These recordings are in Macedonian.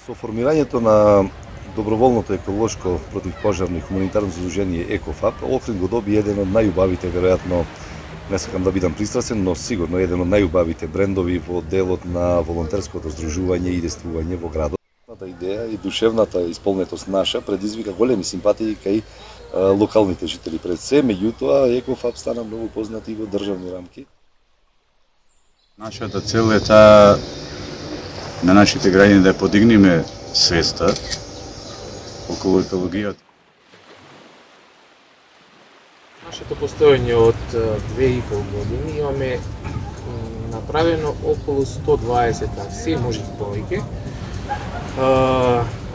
Со формирањето на доброволното еколошко противпожарно и хуманитарно задружение ЕКОФАП, Охрид го доби еден од најубавите, веројатно, не сакам да бидам пристрасен, но сигурно еден од најубавите брендови во делот на волонтерското здружување и действување во градот. Идеја и душевната исполнетост наша предизвика големи симпатии кај локалните жители пред се, меѓутоа ЕКОФАП стана многу познат и во државни рамки. Нашата цел е таа на нашите граѓани да подигнеме свеста околу екологијата. Нашето постоење од 2,5 години имаме направено околу 120 акции, може и повеќе.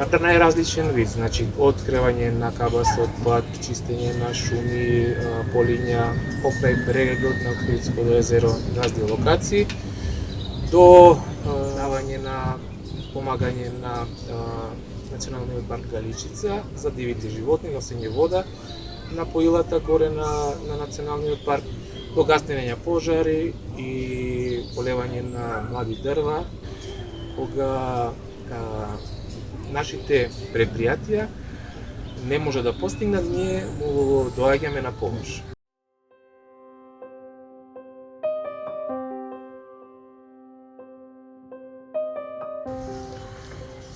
На најразличен вид, значи откривање на кабас отпад, чистење на шуми, полиња, покрај брегот на Охридското езеро, разни локации, до давање на помагање на Националниот парк Галичица за дивите животни, носење вода на поилата горе на Националниот парк, до гаснење на пожари и полевање на млади дрва, кога нашите предпријатија не може да постигнат, ние му доаѓаме на помош.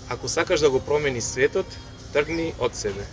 Ако сакаш да го промени светот, тргни од себе.